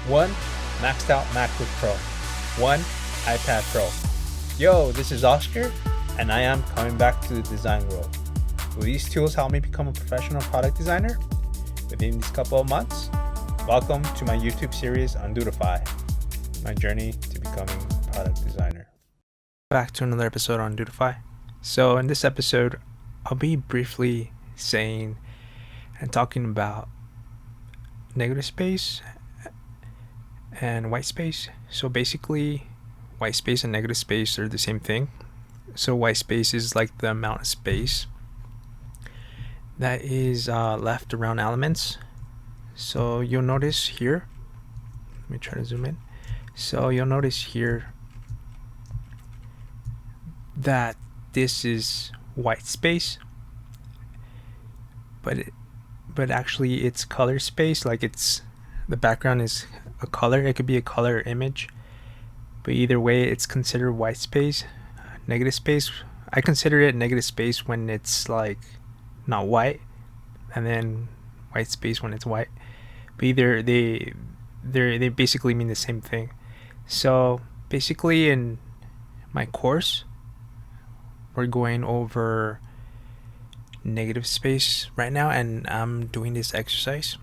1 maxed out MacBook Pro, 1 iPad Pro. Yo, this is Oscar, and I am coming back to the design world. Will these tools help me become a professional product designer within these couple of months? Welcome to my YouTube series on Dodefy, my journey to becoming a product designer. Back to another episode on Dodefy. So in this episode, I'll be briefly saying and talking about negative space and white space. So basically, white space and negative space are the same thing. So white space is like the amount of space that is left around elements. So you'll notice here, let me try to zoom in. So you'll notice here that this is white space, but actually it's color space. Like it's the background is a color. It could be a color image, but either way, it's considered white space. Negative space, I consider it negative space when it's like not white, and then white space when it's white. But either they basically mean the same thing. So basically, in my course, we're going over negative space right now, and I'm doing this exercise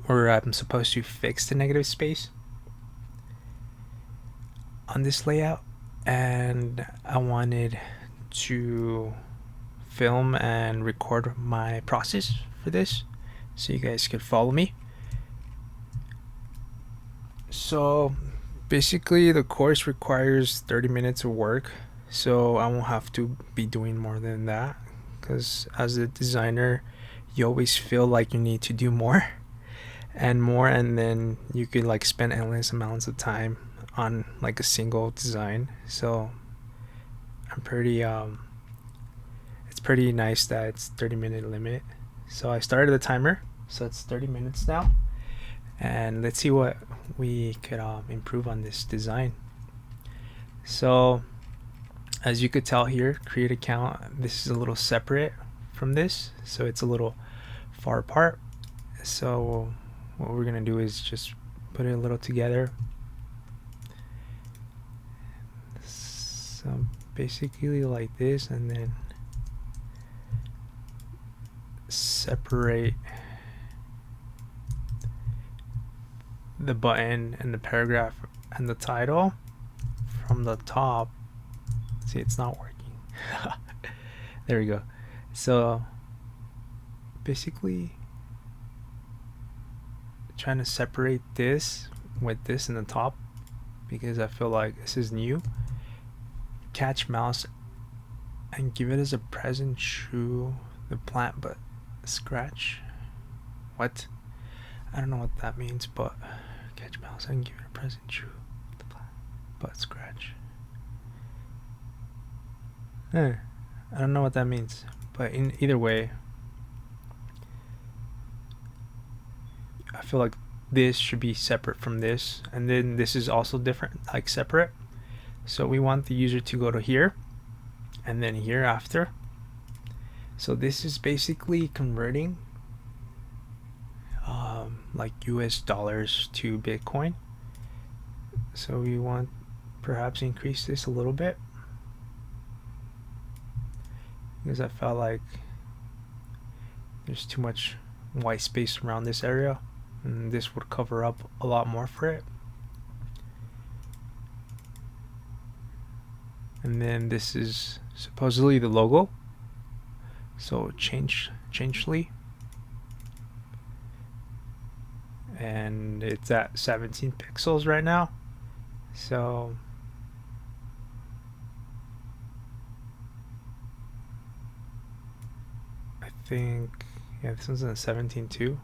where I'm supposed to fix the negative space on this layout, and I wanted to film and record my process for this so you guys could follow me. So basically the course requires 30 minutes of work, so I won't have to be doing more than that, because as a designer you always feel like you need to do more and more, and then you could like spend endless amounts of time on like a single design. So I'm pretty it's pretty nice that it's 30-minute limit. So I started the timer, so it's 30 minutes now, and let's see what we could improve on this design. So as you could tell here, create account, this is a little separate from this, so it's a little far apart. So what we're gonna do is just put it a little together. So basically like this, and then separate the button and the paragraph and the title from the top. See, it's not working. There we go. So basically trying to separate this with this in the top, because I feel like this is new. Catch mouse and give it as a present true the plant but scratch. What? I don't know what that means, but catch mouse and give it a present true the plant but scratch. I don't know what that means, but in either way, I feel like this should be separate from this, and then this is also different, like separate. So we want the user to go to here and then here after. So this is basically converting like US dollars to Bitcoin. So we want perhaps increase this a little bit, because I felt like there's too much white space around this area, and this would cover up a lot more for it. And then this is supposedly the logo, so changely, and it's at 17 pixels right now. So I think, yeah, this one's in 17 too.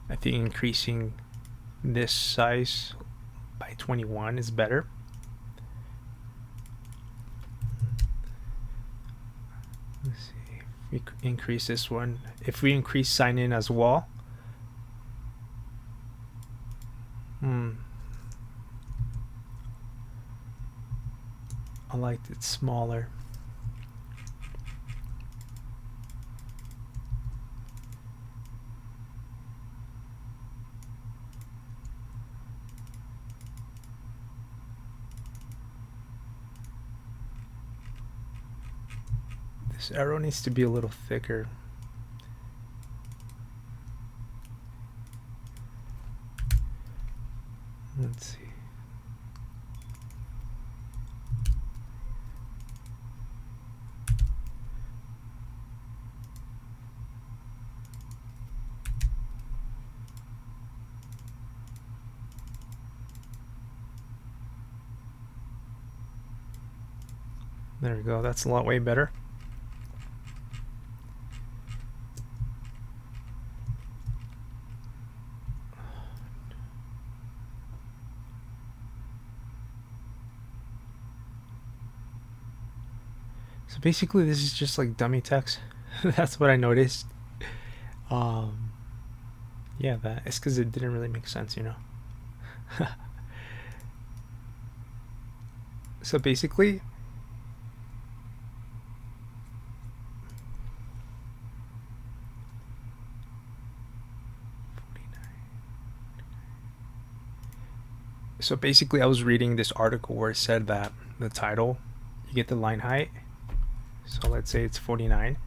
I think increasing this size by 21 is better. Let's see if we increase this one. If we increase sign in as well, I liked it smaller. This arrow needs to be a little thicker. Let's see. There we go. That's a lot way better. So basically this is just like dummy text. That's what I noticed. Yeah, that it's because it didn't really make sense, you know. So basically I was reading this article where it said that the title, you get the line height. So let's say it's 49,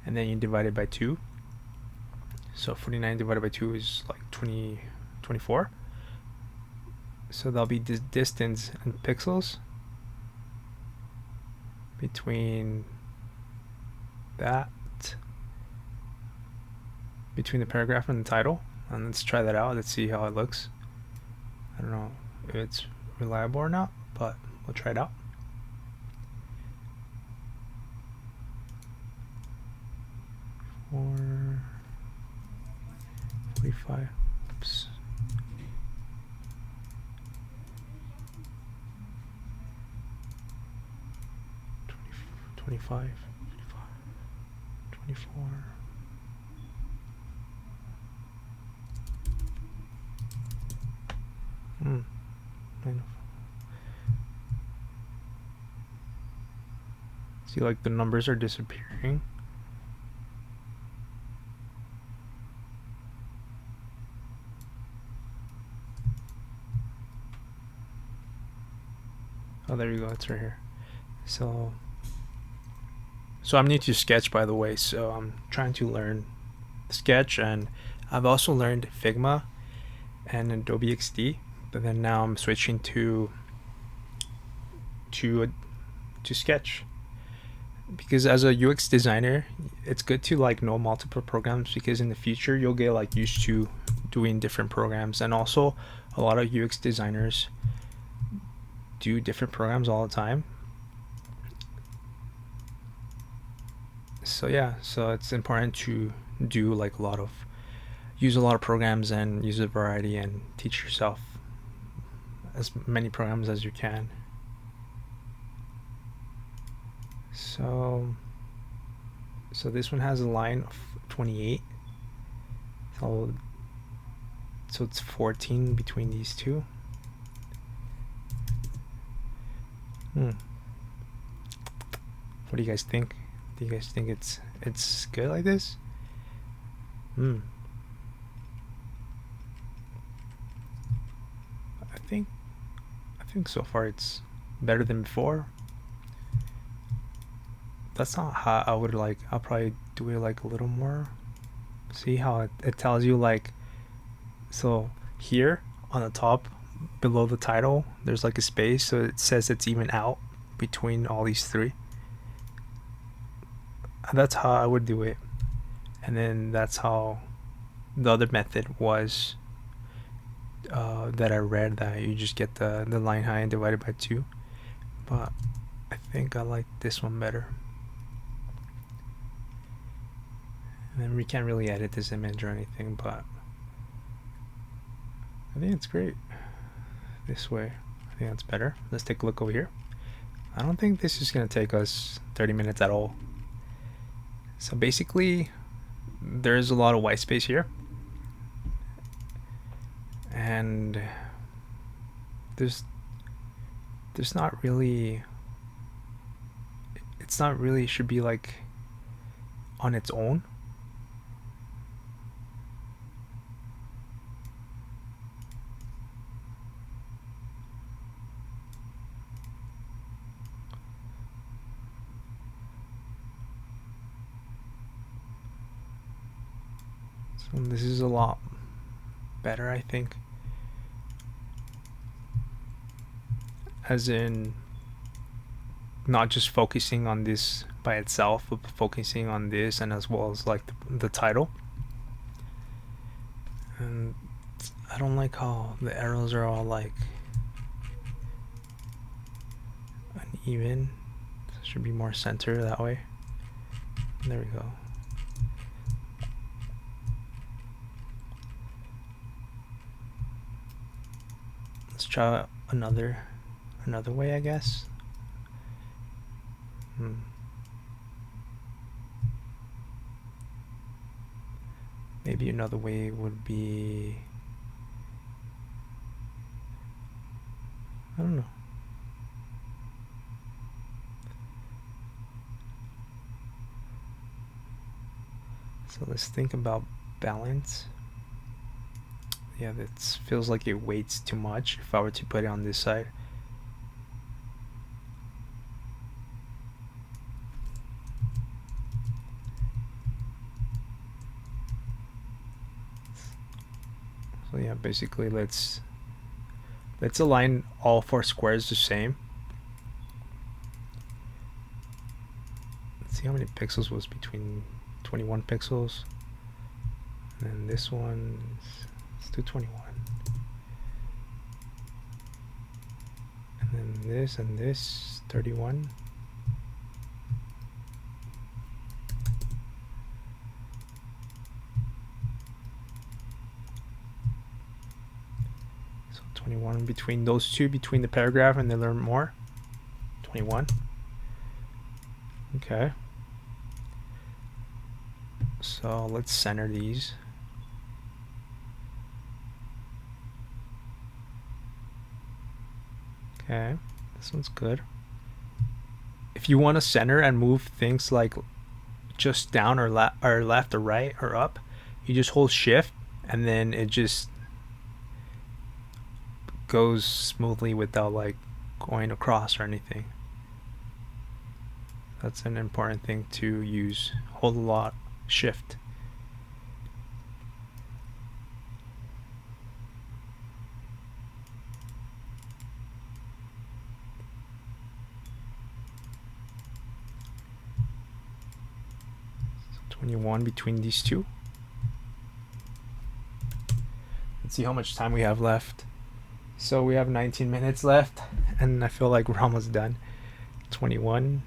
and then you divide it by 2. So 49 divided by 2 is like 24. So that'll be the distance in pixels between that, between the paragraph and the title. And let's try that out. Let's see how it looks. I don't know if it's reliable or not, but we'll try it out. Or 45. Oops. 25, 24. See, like the numbers are disappearing. Oh, there you go. It's right here. So I'm new to Sketch, by the way. So I'm trying to learn Sketch, and I've also learned Figma and Adobe XD. But then now I'm switching to Sketch, because as a UX designer, it's good to like know multiple programs, because in the future you'll get like used to doing different programs. And also a lot of UX designers do different programs all the time. So yeah, so it's important to do like use a lot of programs and use a variety and teach yourself as many programs as you can. So this one has a line of 28. So it's 14 between these two. What do you guys think? Do you guys think it's good like this? I think so far it's better than before. That's not how I would like. I'll probably do it like a little more. See how it tells you like, so here on the top below the title there's like a space, so it says it's even out between all these three. That's how I would do it. And then that's how the other method was that I read, that you just get the line height and divide it by 2. But I think I like this one better. And then we can't really edit this image or anything, but I think it's great this way. I think that's better. Let's take a look over here. I don't think this is going to take us 30 minutes at all. So basically there's a lot of white space here, and there's not really, it's not really should be like on its own. So this is a lot better, I think. As in, not just focusing on this by itself, but focusing on this, and as well as like the title. And I don't like how the arrows are all like uneven. It should be more center that way. There we go. Let's try another way, I guess. Maybe another way would be, I don't know. So let's think about balance. Yeah, that feels like it weights too much if I were to put it on this side. So yeah, basically let's align all 4 squares the same. Let's see how many pixels was between 21 pixels. And then this one, let's do 21. And then this and this, 31. So 21 between those two, between the paragraph and the learn more. 21. Okay. So let's center these. Okay, this one's good. If you want to center and move things like just down or left or right or up, you just hold shift and then it just goes smoothly without like going across or anything. That's an important thing to use. Hold a lot, shift. So 21 between these two. Let's see how much time we have left. So we have 19 minutes left, and I feel like we're almost done. 21.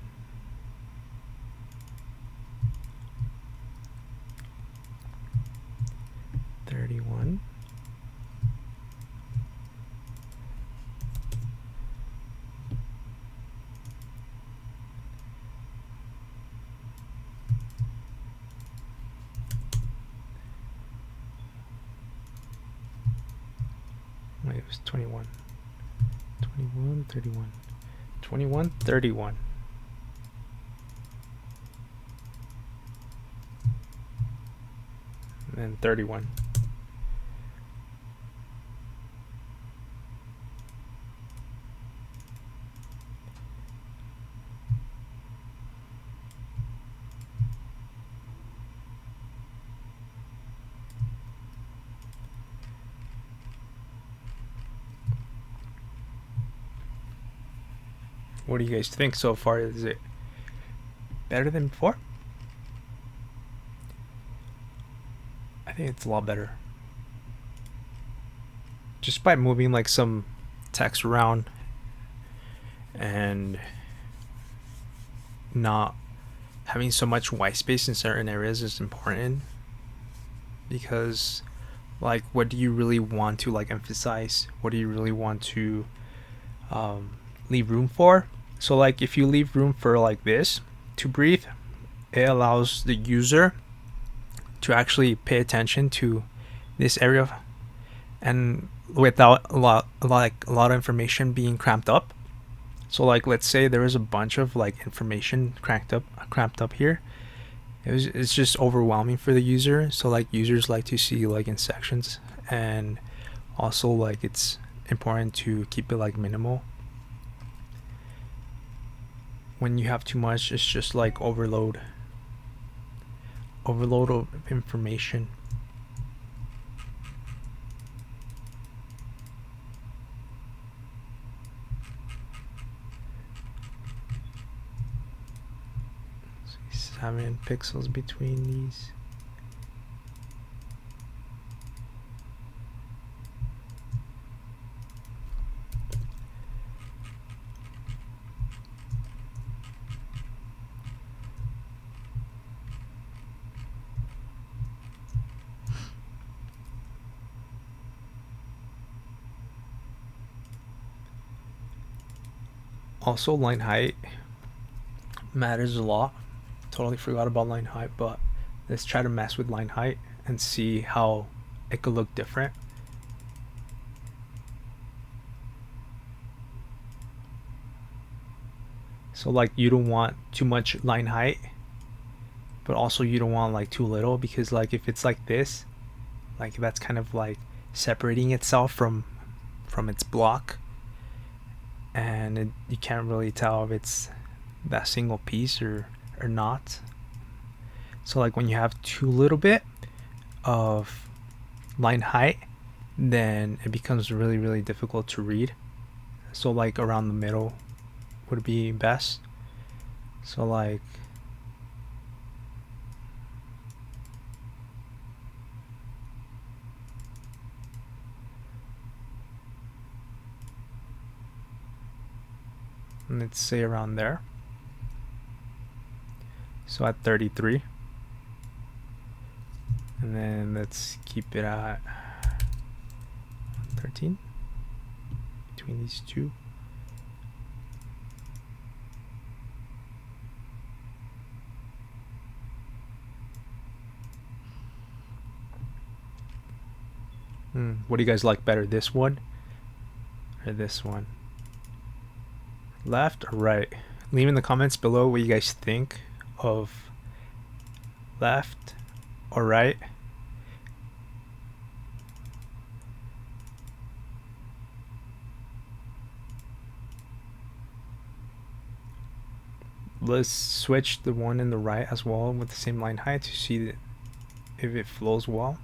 Wait, it was 21. 21, 31. 21, 31. And then 31. What do you guys think so far? Is it better than before? I think it's a lot better. Just by moving like some text around and not having so much white space in certain areas is important, because like, what do you really want to like emphasize? What do you really want to leave room for? So like, if you leave room for like this to breathe, it allows the user to actually pay attention to this area, and without a lot of information being cramped up. So like, let's say there is a bunch of like information cramped up here. It's just overwhelming for the user. So like, users like to see like in sections, and also like it's important to keep it like minimal. When you have too much, it's just like overload of information. 7 pixels between these. Also, line height matters a lot. Totally forgot about line height, but let's try to mess with line height and see how it could look different. So like, you don't want too much line height, but also you don't want like too little, because like if it's like this, like that's kind of like separating itself from its block, and you can't really tell if it's that single piece or not. So like when you have too little bit of line height, then it becomes really difficult to read. So like around the middle would be best. So like let's say around there. So at 33, and then let's keep it at 13 between these two. What do you guys like better, this one or this one? Left or right? Leave in the comments below what you guys think of left or right. Let's switch the one in the right as well with the same line height to see that if it flows well.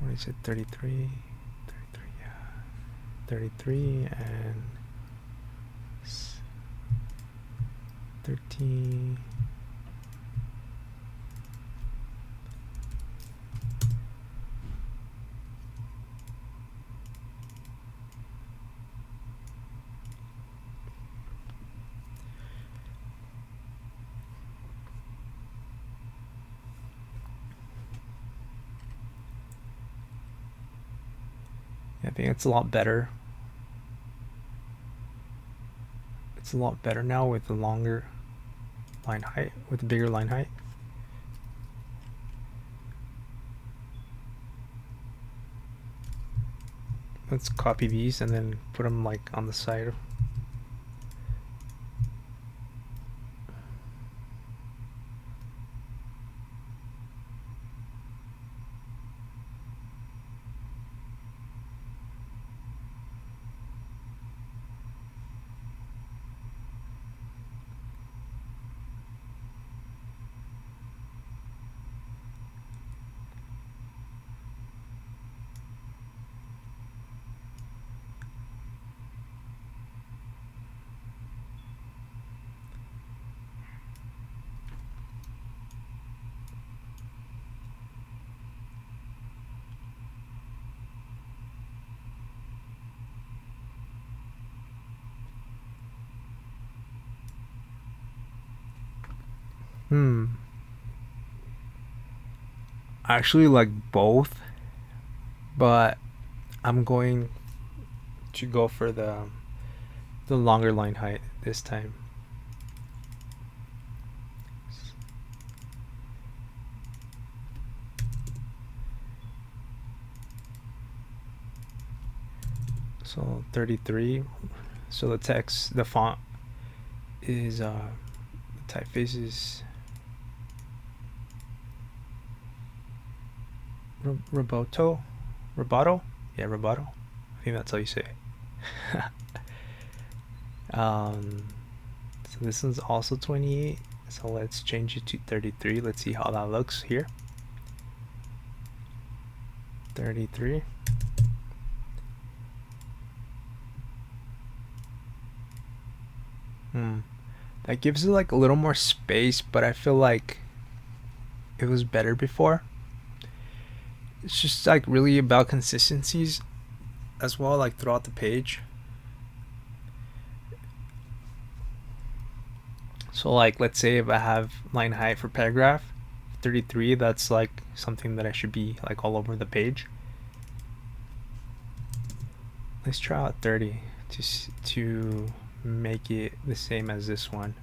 What is it? 33, yeah, 33 and 13. I think it's a lot better. It's a lot better now with the longer line height, with the bigger line height. Let's copy these and then put them like on the side. I actually like both, but I'm going to go for the longer line height this time. So 33. So the text, the font is the typeface is Roboto? Yeah, Roboto. I think that's how you say it. So this one's also 28. So let's change it to 33. Let's see how that looks here. 33. That gives it like a little more space, but I feel like it was better before. It's just like really about consistencies as well, like throughout the page. So like, let's say if I have line height for paragraph 33, that's like something that I should be like all over the page. Let's try out 30 to make it the same as this one.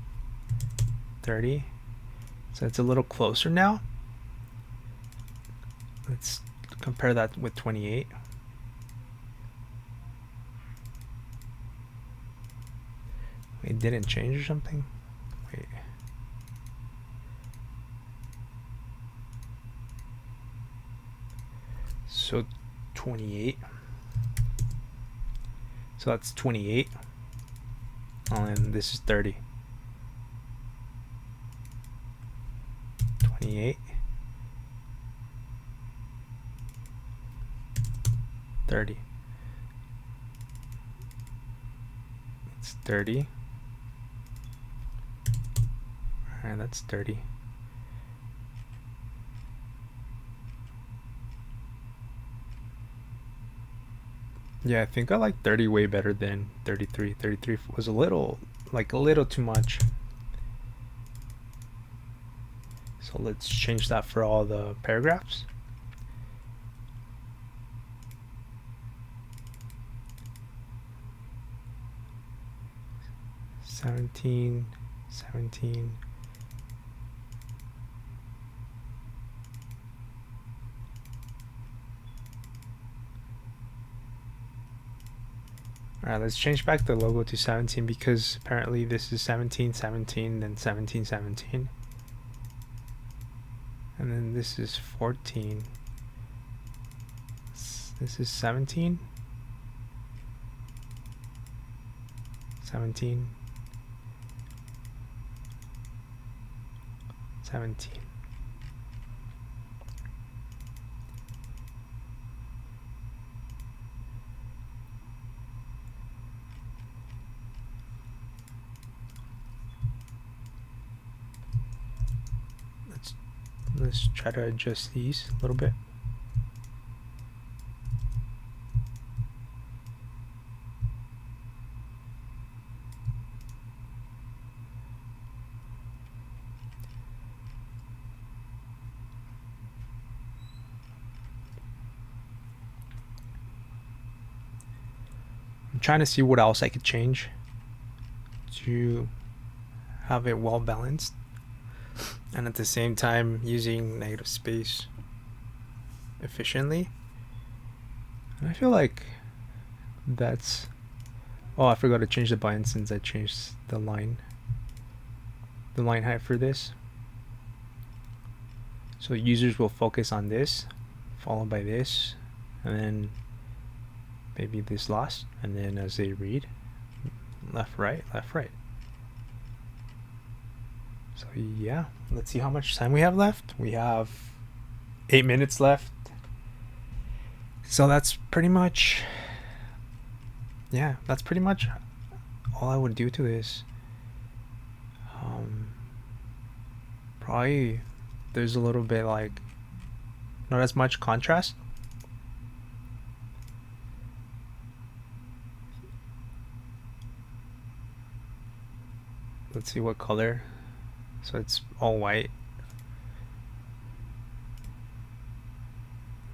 30. So it's a little closer now. Let's compare that with 28. It didn't change or something? Wait. So 28. So that's 28. And this is 30. 28. 30. It's 30. Alright, that's 30. Yeah, I think I like 30 way better than 33. 33 was a little too much. So let's change that for all the paragraphs. Seventeen. Alright, let's change back the logo to 17 because apparently this is 17, 17, then 17, 17. And then this is 14. This is 17. 17. 17. Let's try to adjust these a little bit. I'm trying to see what else I could change to have it well balanced, and at the same time using negative space efficiently. And I feel like that's... Oh, I forgot to change the button since I changed the line height for this. So users will focus on this, followed by this, and then maybe this last, and then as they read, left, right, left, right. So yeah, let's see how much time we have left. We have 8 minutes left. So that's pretty much, yeah, that's pretty much all I would do to this. Probably there's a little bit like not as much contrast. Let's see what color. So it's all white,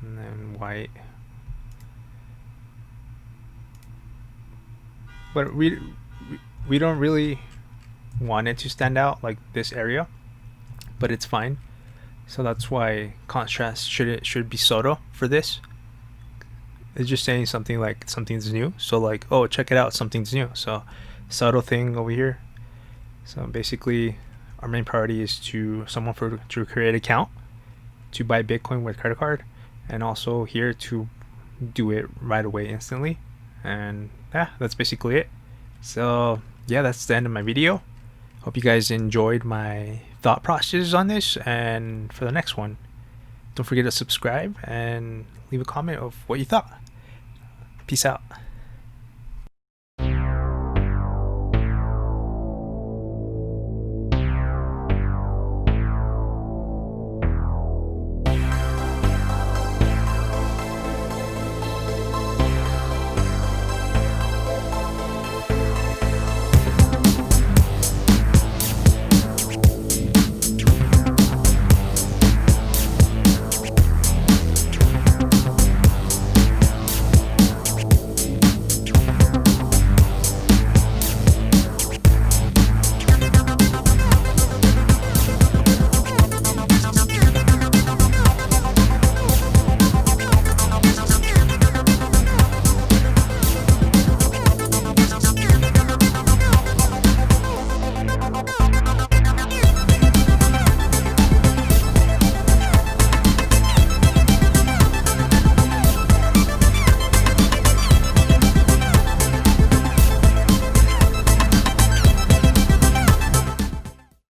and then white. But we don't really want it to stand out like this area, but it's fine. So that's why contrast should be subtle for this. It's just saying something like something's new. So like, oh, check it out, something's new. So subtle thing over here. So basically, our main priority is to create an account, to buy Bitcoin with credit card, and also here to do it right away instantly. And yeah, that's basically it. So yeah, that's the end of my video. Hope you guys enjoyed my thought process on this, and for the next one, don't forget to subscribe and leave a comment of what you thought. Peace out.